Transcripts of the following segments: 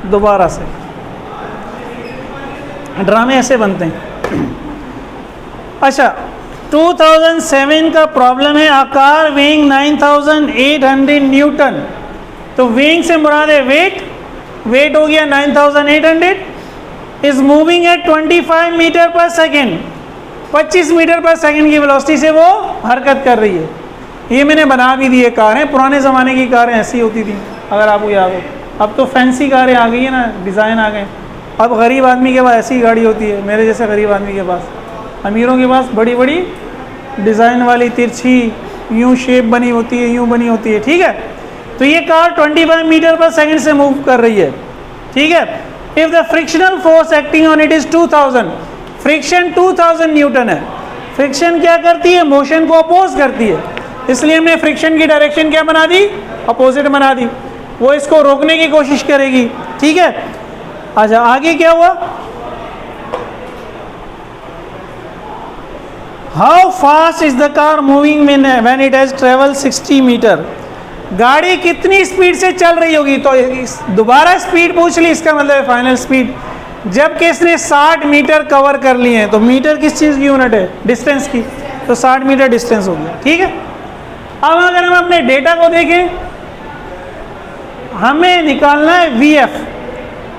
दोबारा से। ड्रामे ऐसे बनते हैं। अच्छा, 2007 का प्रॉब्लम है, a car weighing 9800 न्यूटन। तो weighing से मुराद है वेट, वेट हो गया 9800, is moving at 25 metre per second, 25 metre per second की वेलोसिटी से वो हरकत कर रही है। ये मैंने बना भी दी है कारें, पुराने ज़माने की कारें ऐसी होती थी, अगर आपको याद हो। अब तो फैंसी कारें आ गई है ना, डिज़ाइन आ गए। अब गरीब आदमी के पास ऐसी गाड़ी होती है, मेरे जैसे गरीब आदमी के पास। अमीरों के पास बड़ी बड़ी डिज़ाइन वाली तिरछी यूँ शेप बनी होती है, यूँ बनी होती है, ठीक है। तो ये कार 25 मीटर पर सेकेंड से मूव कर रही है, ठीक है। If the frictional force acting on it is 2000, friction 2000 Newton है। फ्रिक्शन क्या करती है? मोशन को अपोज करती है, इसलिए हमने फ्रिक्शन की डायरेक्शन क्या बना दी? अपोजिट बना दी। वो इसको रोकने की कोशिश करेगी, ठीक है। अच्छा, आगे क्या हुआ? How fast is the car moving when it has travel 60 metre. गाड़ी कितनी स्पीड से चल रही होगी? तो दोबारा स्पीड पूछ ली, इसका मतलब है फाइनल स्पीड। जबकि इसने 60 मीटर कवर कर लिए हैं, तो मीटर किस चीज़ की यूनिट है? डिस्टेंस की। तो 60 मीटर डिस्टेंस हो गया, ठीक है। अब अगर हम अपने डेटा को देखें, हमें निकालना है VF,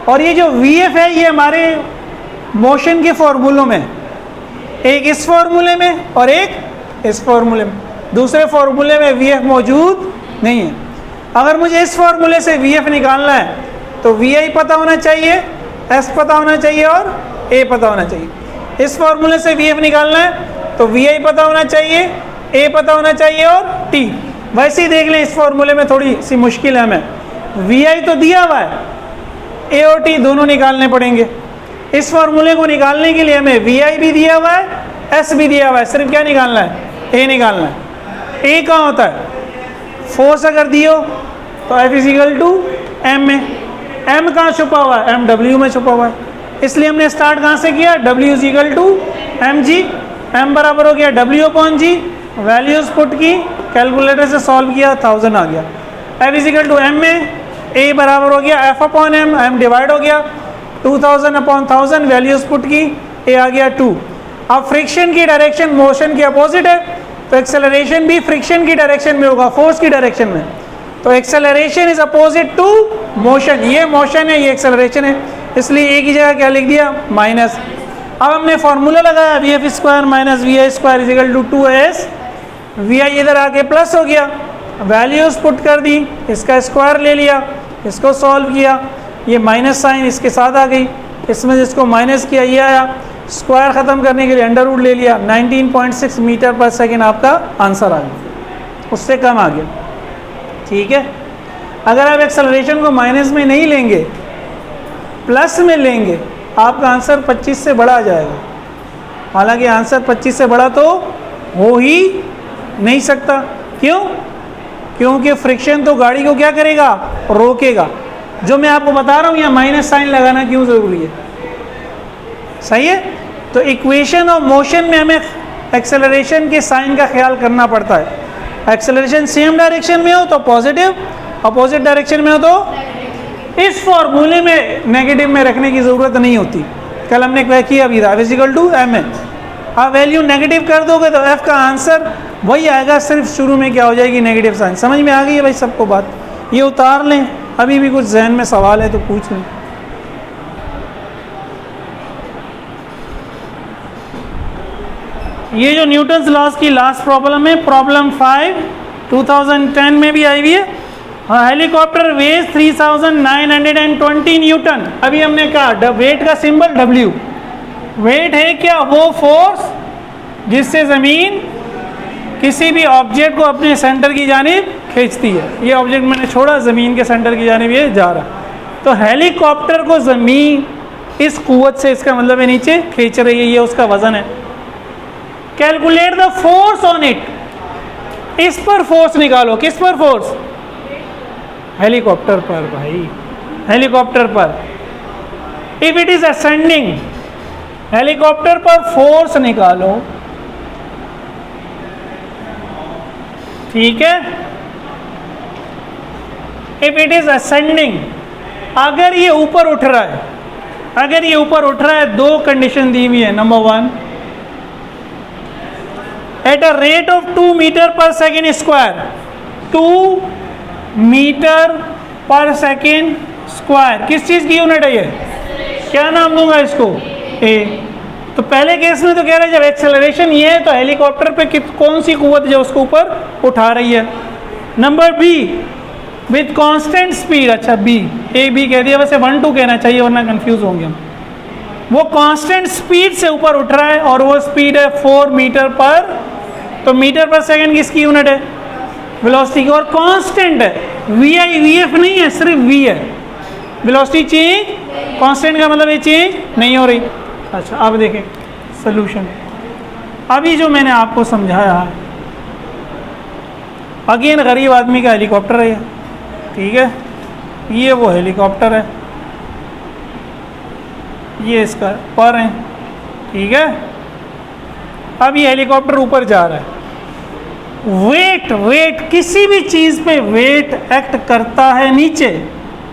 और ये जो VF है ये हमारे मोशन के फॉर्मूलों में, एक इस फॉर्मूले में और एक इस फॉर्मूले में। दूसरे फॉर्मूले में VF मौजूद नहीं है। अगर मुझे इस फॉर्मूले से VF निकालना है तो VI पता होना चाहिए, S पता होना चाहिए और A पता होना चाहिए। इस फॉर्मूले से VF निकालना है तो VI पता होना चाहिए, A पता होना चाहिए और T। वैसे ही देख लें, इस फॉर्मूले में थोड़ी सी मुश्किल है हमें। VI तो दिया हुआ है, A और T दोनों निकालने पड़ेंगे। इस फॉर्मूले को निकालने के लिए हमें VI भी दिया हुआ है, S भी दिया हुआ है, सिर्फ क्या निकालना है? A निकालना है। A कहाँ होता है? फोर्स अगर दियो तो F = M में। M कहाँ छुपा हुआ है? M W में छुपा हुआ है। इसलिए हमने स्टार्ट कहाँ से किया? W = mg। M बराबर हो गया W/g। वैल्यूज पुट की, कैलकुलेटर से सॉल्व किया, 1000 आ गया। F = M में A बराबर हो गया F/m, M डिवाइड हो गया 2000/1000, वैल्यूज पुट की, A आ गया 2। अब फ्रिक्शन की डायरेक्शन मोशन के अपोजिट है, तो एक्सेलरेशन भी फ्रिक्शन की डायरेक्शन में होगा, फोर्स की डायरेक्शन में। तो acceleration is opposite to motion. ये मोशन है, ये एक्सेलरेशन है, इसलिए एक ही जगह क्या लिख दिया? माइनस। अब हमने फॉर्मूला लगाया VF² - VI² = 2s। VI इधर आके प्लस हो गया, वैल्यूज पुट कर दी, इसका स्क्वायर ले लिया, इसको सॉल्व किया, ये माइनस साइन इसके साथ आ गई, इसमें जिसको माइनस किया ये आया, स्क्वायर ख़त्म करने के लिए अंडर रूट ले लिया, 19.6 मीटर पर सेकेंड आपका आंसर आ गया, उससे कम आ गया, ठीक है। अगर आप एक्सेलरेशन को माइनस में नहीं लेंगे, प्लस में लेंगे, आपका आंसर 25 से बड़ा आ जाएगा। हालांकि आंसर 25 से बड़ा तो हो ही नहीं सकता। क्यों? क्योंकि फ्रिक्शन तो गाड़ी को क्या करेगा? रोकेगा। जो मैं आपको बता रहा हूँ, यहाँ माइनस साइन लगाना क्यों ज़रूरी है? सही है। तो इक्वेशन ऑफ मोशन में हमें एक्सेलरेशन के साइन का ख्याल करना पड़ता है। एक्सेलरेशन सेम डायरेक्शन में हो तो पॉजिटिव, अपोजिट डायरेक्शन में हो तो इस फॉर्मूले में नेगेटिव में रखने की ज़रूरत नहीं होती। कल हमने क्या किया अभी, F = m है। आप वैल्यू नेगेटिव कर दोगे तो F का आंसर वही आएगा, सिर्फ शुरू में क्या हो जाएगी? Negative sign. समझ में आ गई है भाई सबको बात? ये उतार लें, अभी भी कुछ जहन में सवाल है तो पूछ लें। ये जो न्यूटन्स लॉज की लास्ट प्रॉब्लम है, प्रॉब्लम 5 2010 में भी आई हुई है। Helicopter weighs 3920 newton. अभी हमने कहा वेट का सिंबल W। वेट है क्या? वो फोर्स जिससे ज़मीन किसी भी ऑब्जेक्ट को अपने सेंटर की जानिब खींचती है। ये ऑब्जेक्ट मैंने छोड़ा, ज़मीन के सेंटर की जानिब ये जा रहा। तो हेलीकॉप्टर को ज़मीन इस कुव्वत से, इसका मतलब है नीचे खींच रही है, ये उसका वज़न है। Calculate the force on it. इस पर फोर्स निकालो। किस पर फोर्स? हेलीकॉप्टर पर भाई, हेलीकॉप्टर पर। If it is ascending, helicopter पर फोर्स निकालो, ठीक है। इफ इट इज असेंडिंग, अगर ये ऊपर उठ रहा है, अगर ये ऊपर उठ रहा है, दो कंडीशन दी हुई है। Number 1, at a rate of 2 metre per second square, 2 metre per second square किस चीज की यूनिट है ये? क्या नाम दूंगा इसको? ए। तो पहले केस में तो कह रहा है जब एक्सेलरेशन ये है तो हेलीकॉप्टर पे कौन सी कुव्वत जो उसको ऊपर उठा रही है। Number B, with constant speed. अच्छा बी, ए बी कह दिया, वैसे 1 2 कहना चाहिए वरना कंफ्यूज होंगे हम। वो कांस्टेंट स्पीड से ऊपर उठ रहा है और वो स्पीड है 4 मीटर पर, तो मीटर पर सेकंड किसकी यूनिट है? वेलोसिटी की। और कांस्टेंट है, वी आई वी एफ नहीं है, सिर्फ वी है। वेलोसिटी चेंज, कांस्टेंट का मतलब ये चेंज नहीं हो रही। अच्छा अब देखें सॉल्यूशन। अभी जो मैंने आपको समझाया, अगेन गरीब आदमी का हेलीकॉप्टर है, ठीक है, ये वो हेलीकॉप्टर है, ये इसका पर है, ठीक है। अब ये हेलीकॉप्टर ऊपर जा रहा है। वेट किसी भी चीज पे वेट एक्ट करता है नीचे,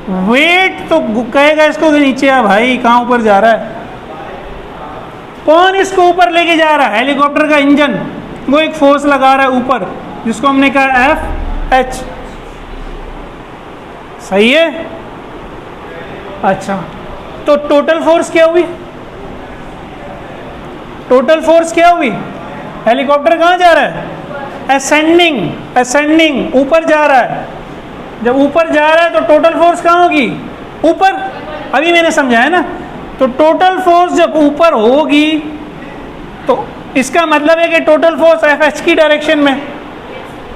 वेट तो कहेगा इसको कि नीचे आ भाई, कहाँ ऊपर जा रहा है। कौन इसको ऊपर लेके जा रहा है? हेलीकॉप्टर का इंजन, वो एक फोर्स लगा रहा है ऊपर, जिसको हमने कहा एफ एच। सही है। अच्छा तो टोटल फोर्स क्या हुई? टोटल फोर्स क्या हुई? हेलीकॉप्टर कहाँ जा रहा है? असेंडिंग, ऊपर जा रहा है। जब ऊपर जा रहा है तो टोटल फोर्स कहाँ होगी? ऊपर। अभी मैंने समझाया ना, तो टोटल फोर्स जब ऊपर होगी तो इसका मतलब है कि टोटल फोर्स एफ एच की डायरेक्शन में,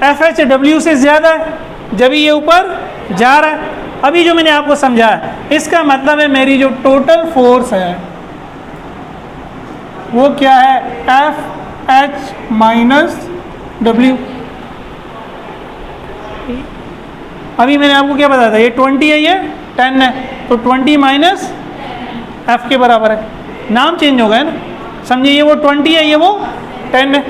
एफ एच डब्ल्यू से ज़्यादा है जब ये ऊपर जा रहा है। अभी जो मैंने आपको समझाया, इसका मतलब है मेरी जो टोटल फोर्स है वो क्या है? F H minus W. अभी मैंने आपको क्या बताया था? ये 20 है, ये 10 है, तो 20 माइनस एफ के बराबर है। नाम चेंज हो गया ना, समझिए, ये वो 20 है, ये वो 10 है,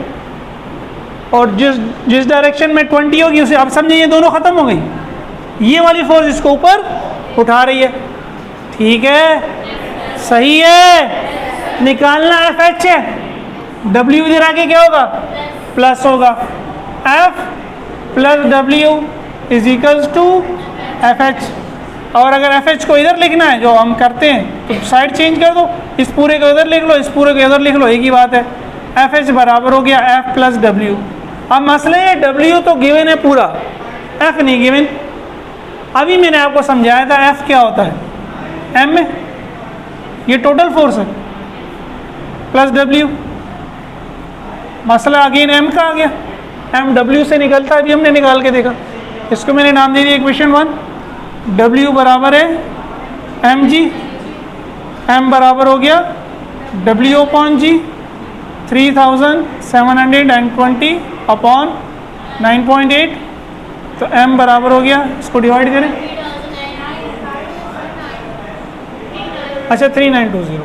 और जिस डायरेक्शन में 20 होगी उसे, अब समझिए ये दोनों खत्म हो गई। ये वाली फोर्स इसको ऊपर उठा रही है, ठीक है, सही है। निकालना एफ एच है, डब्ल्यू इधर आके क्या होगा? प्लस होगा। F plus W is equals to F H. और अगर एफ एच को इधर लिखना है जो हम करते हैं तो साइड चेंज कर दो, इस पूरे को इधर लिख लो, इस पूरे को इधर लिख लो, एक ही बात है। एफ एच बराबर हो गया एफ प्लस डब्ल्यू। अब मसले है डब्ल्यू तो गिवन है पूरा, एफ नहीं गिवन। अभी मैंने आपको समझाया था एफ क्या होता है एम में, ये टोटल फोर्स है प्लस डब्ल्यू। मसला अगेन एम का आ गया, एम डब्ल्यू से निकलता है, अभी हमने निकाल के देखा। इसको मैंने नाम दे दिया इक्वेशन 1। डब्ल्यू बराबर है एम जी, एम बराबर हो गया डब्ल्यू अपॉन जी 3720 अपॉन 9.8, तो एम बराबर हो गया, इसको डिवाइड करें। अच्छा 3920,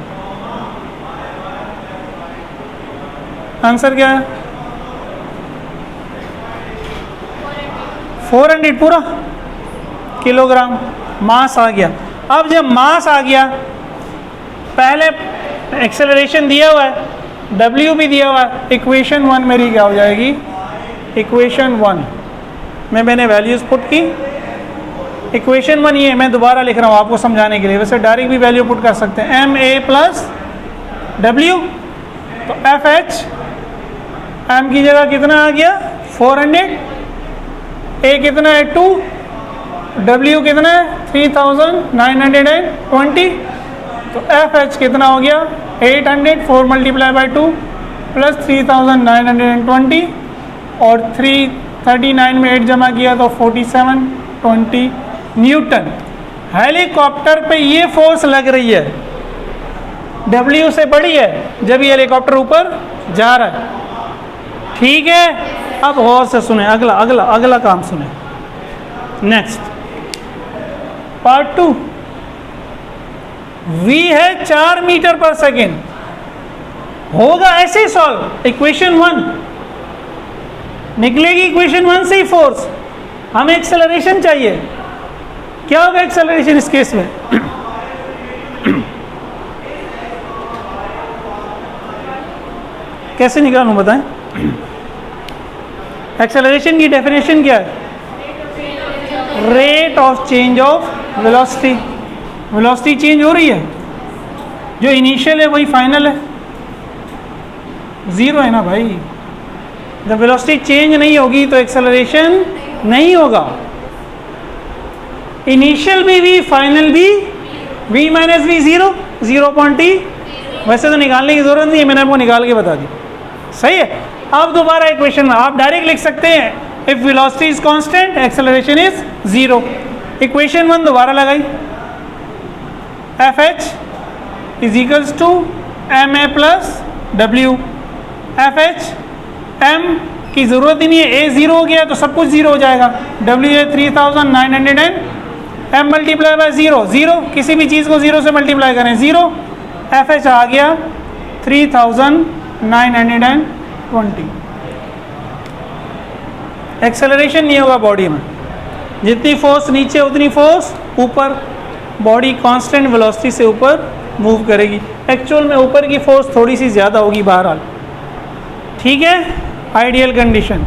आंसर क्या है? 400 पूरा किलोग्राम मास आ गया। अब जब मास आ गया, पहले एक्सेलरेशन दिया हुआ है, डब्ल्यू भी दिया हुआ है, इक्वेशन 1 मेरी क्या हो जाएगी? इक्वेशन 1 में मैंने वैल्यूज पुट की। इक्वेशन 1 ये मैं दोबारा लिख रहा हूँ आपको समझाने के लिए, वैसे डायरेक्ट भी वैल्यू पुट कर सकते हैं। एम ए प्लस डब्ल्यू, तो एफ एच एम की जगह कितना आ गया? 400, ए कितना है 2, डब्ल्यू कितना है 3920, तो एफ एच कितना हो गया 800, 4 मल्टीप्लाई बाई 2 प्लस 3920, और 339 में 8 जमा किया तो 4720 न्यूटन। हेलीकॉप्टर पे ये फोर्स लग रही है, डब्ल्यू से बड़ी है जब ये हेलीकॉप्टर ऊपर जा रहा है, ठीक है। अब गौर से सुने, अगला अगला अगला काम सुने। नेक्स्ट पार्ट 2, v है 4 मीटर पर सेकेंड, होगा ऐसे ही सॉल्व। इक्वेशन 1 निकलेगी, इक्वेशन 1 से ही फोर्स, हमें एक्सेलरेशन चाहिए। क्या होगा एक्सेलरेशन इस केस में? कैसे निकालूं बताएं? एक्सेलरेशन की डेफिनेशन क्या है? Rate of change of velocity. Velocity change हो रही है, जो इनिशियल है वही फाइनल है, ज़ीरो है ना भाई। जब वेलोसिटी चेंज नहीं होगी तो एक्सेलरेशन नहीं होगा। इनिशियल भी v, फाइनल भी v minus V zero, 0.t। वैसे तो निकालने की ज़रूरत नहीं है, मैंने आपको निकाल के बता दी, सही है। अब दोबारा इक्वेशन आप डायरेक्ट लिख सकते हैं, if velocity is constant acceleration is 0। Equation 1 दोबारा लगाई, F H is equals to M A plus W. F H M की ज़रूरत ही नहीं है, ए ज़ीरो हो गया तो सब कुछ ज़ीरो हो जाएगा। W A 3900 and M multiply by zero, zero किसी भी चीज़ को ज़ीरो से मल्टीप्लाई करें ज़ीरो। एफ एच आ गया 3920। एक्सेलरेशन नहीं होगा बॉडी में, जितनी फोर्स नीचे उतनी फोर्स ऊपर, बॉडी कांस्टेंट वेलोसिटी से ऊपर मूव करेगी। एक्चुअल में ऊपर की फोर्स थोड़ी सी ज़्यादा होगी बहरहाल, ठीक है, आइडियल कंडीशन।